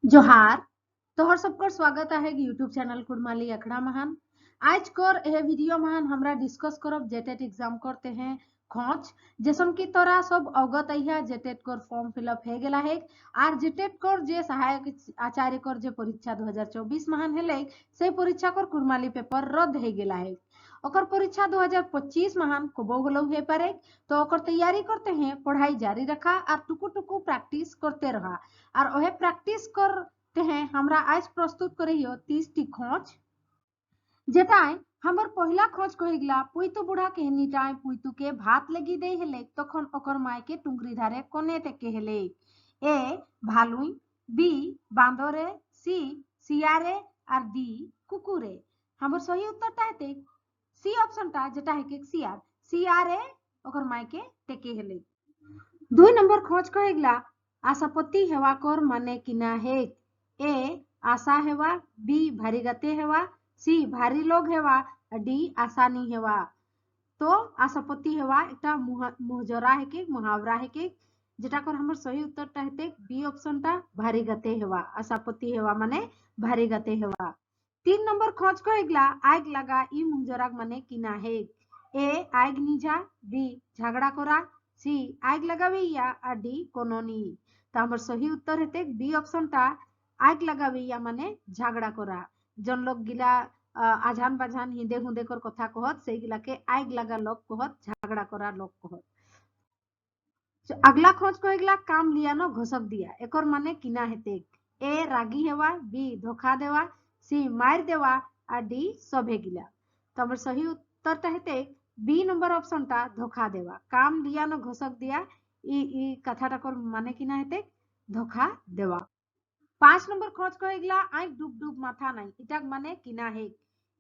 जोहार तोहर सबकर स्वागत है यूट्यूब चैनल कुड़माली अखड़ा महान। आज कर यह वीडियो महान हमरा डिस्कस करब जेटेट एग्जाम करते हैं खोज जैसन की तोरा सब अवगत है जेटेट कर फॉर्म फिलअप है गेला है आर जेटेट कर जे सहायक आचार्य कर जे परीक्षा 2024 महान हेले से परीक्षा कर कुड़माली पेपर रद्द है गेला है ओकर परीक्षा 2025 महान कबो होलो है पारे तो ओकर तैयारी करते हैं पढ़ाई जारी रखा और टुकु टुकु प्रैक्टिस करते रहा और वह प्रैक्टिस करते हैं हमरा आज प्रस्तुत करियो 30 टी खोज जेटाय हमर पहला खोज कहिगला पुइतु बुढ़ा के निटाय पुइतु के भात लगी दे हेले तखन ओकर माय के टुंगरी धारे कोने ते के हेले ए भालुई बी बांदरे सी सियारे और डी कुकुरे हमर सही उत्तर ताते सी ऑप्शन ता जेटा है के सियार सियारे ओकर माय के टेके हेले 2 नंबर खोज कहिगला आशापति हेवा कर माने किना है ए आशा हेवा बी भारी गते हेवा सी भारी लोग हेवा डी आसानी हेवा तो आशापति हेवा एक मुहजरा है के मुहावरा है के जेटा कर हमर सही उत्तर कहते बी ऑप्शन ता भारी गते हेवा आशापति हेवा माने भारी गते हेवा 3 नंबर खोज कहिगला आग लगा ई मुहजरा माने किना है ए आग निजा बी झगड़ा करा सी आग लगावैया और डी कोनोनी तो हमर सही उत्तर हेते बी ऑप्शन ता आग लगावैया माने झगड़ा करा जन लोग गिला आजान बाजान हिंदे हुंदे कर कथा कहत से गिला के आग लगा लोग कहत झगड़ा करा लोग कहत अगला खोज कहिगला काम लिया न घोषक दिया एकर माने किना हेते ए रागी हेवा बी धोखा देवा सी मार देवा और डी सभे गिला तो हमर सही उत्तर ता हेते बी नंबर ऑप्शन ता धोखा देवा काम लिया न घोषक दिया ई कथाटा कर माने किना हेते धोखा देवा 5 नंबर खोज कहिगला आँख डूब डूब माथा नहीं इटाक माने किना है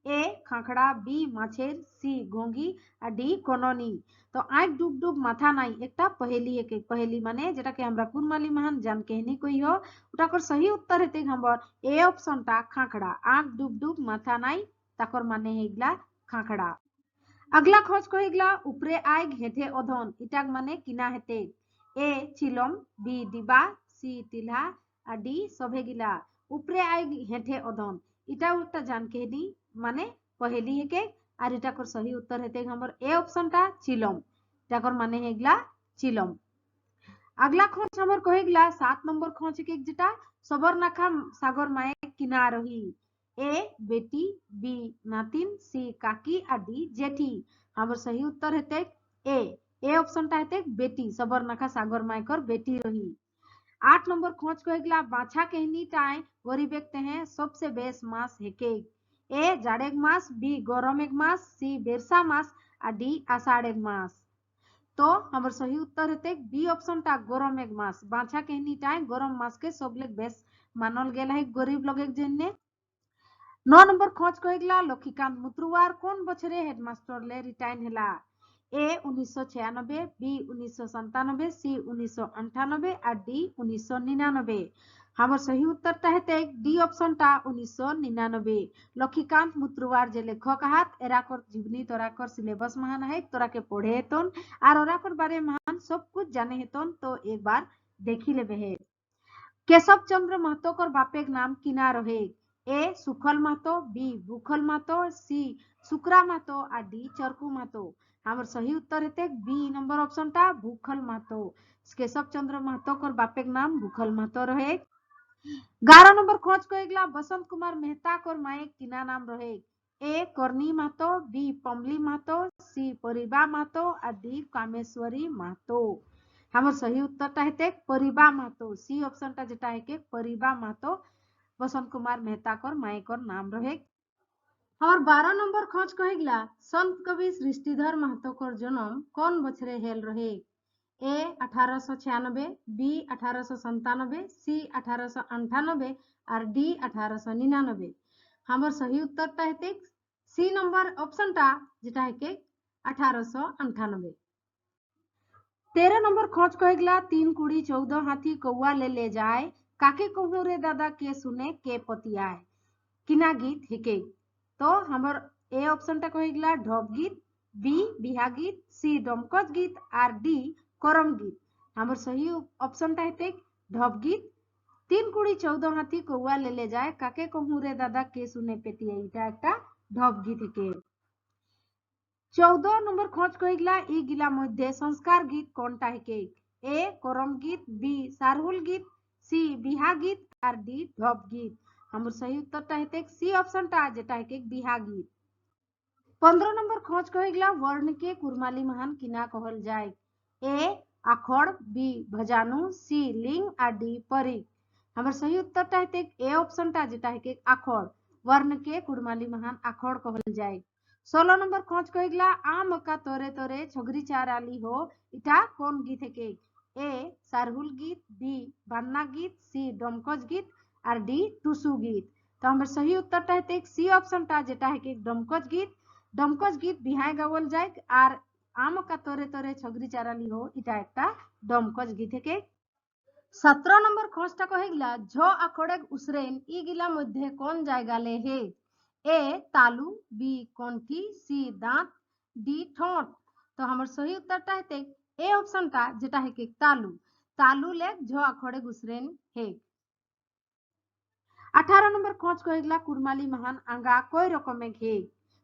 ए खाखड़ा बी माछेर सी घोंगी और डी कोनोनी तो आँख डूब डूब माथा नहीं एकटा पहेली है के पहेली माने जेटा के हमरा कुनमाली महान जान कहनी कोई हो उटा कर सही उत्तर हेते हमर ए ऑप्शन ता खाखड़ा आँख डूब डूब माथा नहीं ताकर माने हेगला खाखड़ा अगला खोज कहिगला उपरे आग हेठे अधन इटाक माने किना हेते ए चिलम बी डिबा सी तिल्हा और डी सभे गिला उपरे आग हेठे अधन इटा उल्टा जान के दी माने पहेली है के और इटा कर सही उत्तर हेते हमर ए ऑप्शन ता चिलम इटा कर माने हेगला चिलम अगला खोज हमर कहिगला 7 नंबर खोज के जेटा सबरनाखा सागर माए किना रही ए बेटी बी नातिन सी काकी और डी जेठी हमर सही उत्तर हेते ए ऑप्शन ता हेते बेटी सबरनाखा सागर माए कर बेटी रही 8 नंबर खोज कहिगला बाछा कहनी टाए गरीब व्यक्ति हैं सबसे बेस मास हेके ए जाड़ेग मास बी गरमेग मास सी बेरसा मास और डी आषाढ़ेग मास तो हमर सही उत्तर हेते बी ऑप्शन ता गरमेग मास बाछा कहनी टाए गरम मास के सबले बेस मानल गेला है गरीब लोग जन्ने 9 नंबर खोज कहिगला लक्ष्मीकांत मुत्रुवार कोन बछरे हेडमास्टर ले रिटाइन हेला ए 1996 बी 1997 सी 1998 और डी 1999 हमर सही उत्तर ता हेते डी ऑप्शन ता 1999 लक्ष्मीकांत मुत्रुवार जे लेखक हात एरा कर जीवनी तोरा कर सिलेबस महान है तोरा के पढ़े हेतन और ओरा कर बारे महान सब कुछ जाने हेतन तो एक बार देखी लेबे है केशव चंद्र महतो कर बापेक नाम किना रहे ए सुखल महतो बी भूखल महतो सी सुकरा महतो और डी चरकू महतो हमर सही उत्तर हेते बी नंबर ऑप्शन ता भूखल महतो केशव चंद्र महतो कर बापेक नाम भूखल महतो रहे 11 नंबर खोज कहिगला बसंत कुमार मेहता कर माए किना नाम रहे ए करनी महतो बी पमली महतो सी परिबा महतो और डी कामेश्वरी महतो हमर सही उत्तर ता हेते परिबा महतो सी ऑप्शन ता जेटा है के परिबा महतो बसंत कुमार मेहता कर माए कर नाम रहे और 12 नंबर खोज कहिगला संत कवि सृष्टिधर महतो कर जन्म कौन बछरे हेल रहे ए 1896 बी 1897 सी 1898 और डी 1899 हमर सही उत्तर ता हेते सी नंबर ऑप्शन ता जेटा है के 1898 13 नंबर खोज कहिगला 3 कुड़ी 14 हाथी कौआ ले जाए काके कहूँ रे दादा के सुने के पतियाए किना गीत हेके तो हमर ए ऑप्शन ता कहिगला ढोप गीत बी बिहा गीत सी डमकच गीत और डी करम गीत हमर सही ऑप्शन ता हेते ढोप गीत तीन कुड़ी 14 हाथी कौआ ले ले जाए काके कहूँ रे दादा के सुने पेटिए এটা একটা ঢপগীত থেকে 14 নম্বর খোঁজ কইগলা ই গিলা মধ্যে সংস্কার গীত কোনটা হেকে এ করম গীত বি সারহুল গীত সি বিহা গীত আর ডি ঢপ গীত हमर सही उत्तरটা হেতে সি অপশনটা যেটা হেকে বিহা গীত 15 নম্বর খোঁজ কইগলা वर्णকে কুরমালি মহান কিনা कहल যায় ए আখড় বি ভজানু সি লিঙ্গ আর ডি পরিক हमर सही उत्तरটা হেতে ए অপশনটা যেটা হেকে আখড় वर्णকে কুরমালি মহান আখড় कहल যায় 16 নম্বর খোঁজ কইগলা আম का तोरे तोरे छगरी चाराली हो এটা কোন গীত থেকে এ সারহুল গীত বি বান্না গীত সি ডমকজ গীত আর ডি টুসু গীত তো আমার সহি উত্তরটা হেতে সি অপশনটা যেটা হেকে ডমকজ গীত বিহায় গাওয়াল যায় আর আম का तोरे तोरे छगरी चाराली हो এটা একটা ডমকজ গীত থেকে 17 নম্বর খোঁজটা কহিগলা ঝ আখড়ে উসরেন ই গিলা মধ্যে কোন জায়গা লে হে ए तालू बी कंठी सी दांत डी ठोंट तो हमर सही उत्तरটা हेते ए অপশনটা যেটা হেকে তালু লেগ ঝ আখড়ে গুসরেন হে 18 নম্বর খোঁজ কইগলা কুরমালি মহান আঙ্গা কয় রকমে ঘে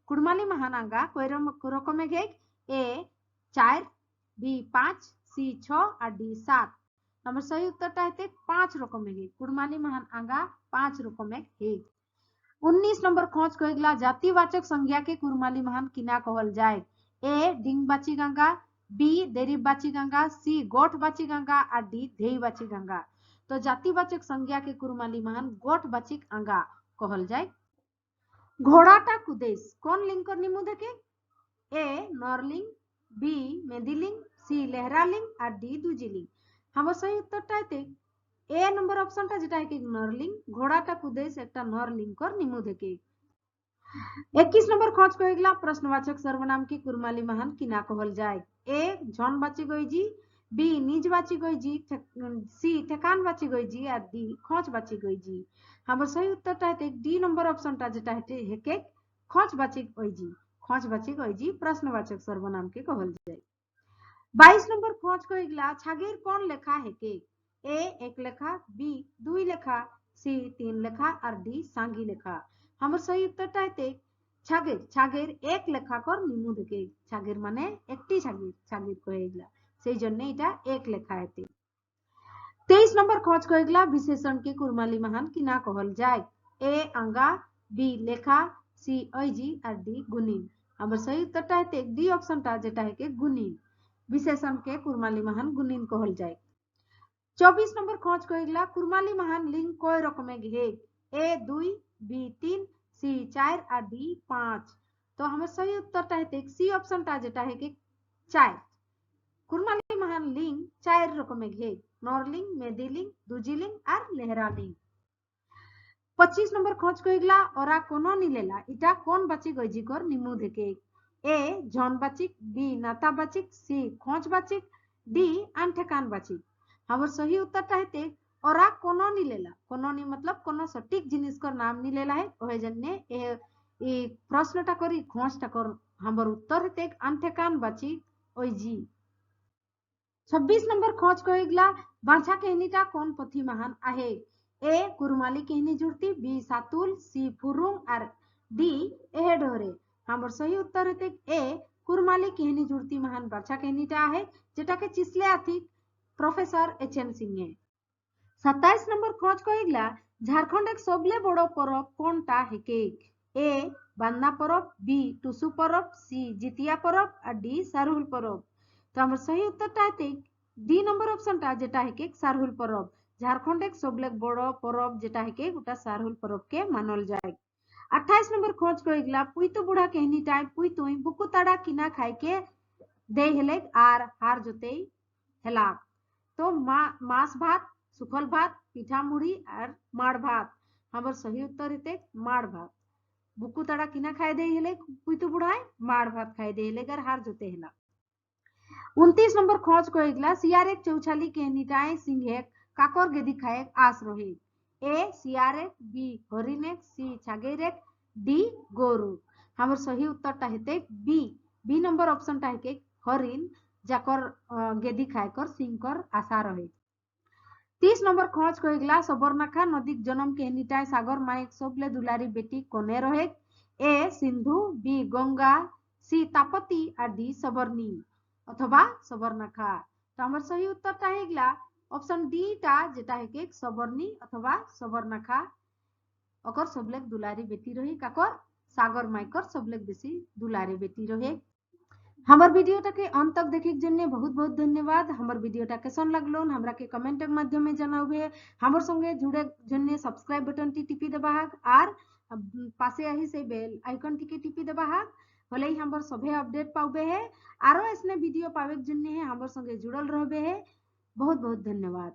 কুরমালি মহান আঙ্গা কয় রকমে ঘে ए 4 बी 5 सी 6 আর ডি 7 हमर सही उत्तरটা হেতে 5 রকমে ঘে কুরমালি মহান আঙ্গা 5 রকমে ঘে 19 নম্বর খোঁজ কইগলা জাতিবাচক সংজ্ঞা के कुरमाली महान किना कहल जाए ए डिंगबाची गंगा बी देरीबाची गंगा सी गोठबाची गंगा और डी धेईबाची गंगा तो জাতিবাচক संज्ञा के कुरमाली महान गोठबाचिक अंगा कहल जाए ঘোড়াটা কুদেশ কোন লিঙ্গর নিমু থেকে ए নরলিঙ্গ बी মেদিলিঙ্গ সি লেহরালিঙ্গ আর ডি দুজিলিঙ্গ हमर सही उत्तरটা হেতে ए नंबर অপশনটা যেটা হেকে নরলিঙ্গ ঘোড়াটা কুদেশ একটা নরলিঙ্গর নিমু থেকে 21 নম্বর খোঁজ কইগলা প্রশ্নবাচক সর্বনাম की कुरमाली महान किना कहल जाए ए ঝনবাচি গইজি बी নিজবাচি গইজি সি ঠেকানবাচি গইজি আর ডি খোঁজবাচি গইজি हमर सही उत्तरটা হেতে ডি নম্বর অপশনটা যেটা হেকে খোঁজবাচি গইজি প্রশ্নবাচক সর্বনাম के कहल जाए 22 নম্বর খোঁজ কইগলা ছাগের কোন লেখা হেকে ए एक लेखा बी दुई लेखा सी 3 लेखा और डी सांगी लेखा हमर सही उत्तरটা হেতে ছাগের এক লেখা কর নিমু থেকে ছাগের মানে একটি ছাগের কইগলা সেই জন্য এটা এক লেখা হেতে 23 নম্বর খোঁজ কইগলা বিশেষণ के कुरमाली महान किना कहल जाए ए अंगा बी लेखा सी ओइजी और डी गुणिन हमर सही उत्तरটা হেতে ডি অপশনটা যেটা হেকে গুণিন বিশেষণ के कुरमाली महान गुणिन कहल जाए 24 নম্বর খোঁজ কইগলা কুরমালি মহান লিঙ্গ কয় রকমে ঘে ए 2 बी 3 सी 4 আর ডি 5 তো हमर सही उत्तरটা হেতে সি অপশনটা যেটা হেকে 4 কুরমালি মহান লিঙ্গ 4 রকমে ঘে নরলিঙ্গ মেদিলিঙ্গ দুজিলিঙ্গ আর লেহরালিঙ্গ 25 নম্বর খোঁজ কইগলা ওরা কোনো নিলেলা এটা কোন বাচিক গইজিকর নিমু থেকে ए ঝনবাচিক বি নাতাবাচিক সি খোঁজবাচিক ডি আনঠেকানবাচিক हमर सही उत्तरটা হেতে ওরা কোনো নিলেলা কোনো নি मतलब কোনো সঠিক জিনিস কর নাম নিলেলা है ওহে জন্যে এই প্রশ্নটা করি খোঁজটা কর हमर उत्तर হেতে আনঠেকান বাচি ওইজি 26 নম্বর খোঁজ কইগলা বাঁচা कहनीটা কোন পথি মহান आहे ए कुरमाली कहनी जुड़ती बी सातुल सी फुरुंग और डी एहे डोरे हमर सही उत्तर हेते ए कुरमाली कहनी जुड़ती महान বাঁচা कहनीটা आहे যেটাকে চিসলে আথিক प्रोफेसर एच.एन. सिंह 27 নম্বর খোঁজ কইগলা ঝাড়খণ্ডের সবলে বড় পরব কোনটা হেকে ए বান্না পরব বি টুসু পরব সি জিতিয়া পরব আর ডি সারহুল পরব তো আমার সহি উত্তরটা হেতে ডি নম্বর অপশনটা যেটা হেকে সারহুল পরব ঝাড়খণ্ডের সবলে বড় পরব যেটা হেকে ওটা সারহুল পরবকে মানল যায় 28 নম্বর খোঁজ কইগলা পুইতো বুড়া कहनीটা পুইতুই বুকু তাড়া কিনা খাইকে দে হেলে আর হার জতেই হেলাক तो मांस भात सुखल भात पिठा मुड़ी और माड़ भात हमर सही उत्तर हेते माड़ भात बुकु ताड़ा किना खाए दे हेले पुइतु बुढ़ाए माड़ भात खाए दे हेले गर हार जोते हेला 29 नंबर खोज कइगला सियारेक चौछाली कहनीटाए सिंहेक काकर गेदी खाए आस रहे ए सियारेक बी हरिनेक सी छागेरेक डी गोरु हमर सही उत्तरटा हेते बी नंबर ऑप्शनटा हेके हरिन जाकर गेदी खायकर सिंकर आशा रहे 30 नंबर खोज कहला सबरनाखा नदी जन्म के निटाय सागर माइक सबले दुलारी बेटी कोने रहे? ए सिंधु, बी गंगा, सी तापती और डी सबरनी अथवा सबरनाखा। तो हमार सही उत्तरটা हेगला ऑप्शन डी टा जेटा है सबरनी अथवा सबरनाखा ओकर सबले दुलारी बेटी रही काकर सागर माइकर सबले बेसी दुलारी बेटी रहे। हमार भिडियोटाके अंत तक देखे जन्य बहुत बहुत धन्यवाद। हमार भिडियोटा केसन लागलो हमरा के कमेंटर माध्यमे जानाबे। हमार संगे जुड़े जन्य सब्सक्राइब बटनटी टिपी देबा और पासे आही से बेल आइकनटीके टिपी देबा भले हमार सभे अपडेट पावे है आरो ऐसने वीडियो पावे जन्य है हमार संगे जुड़ल रहबे है। बहुत बहुत धन्यवाद।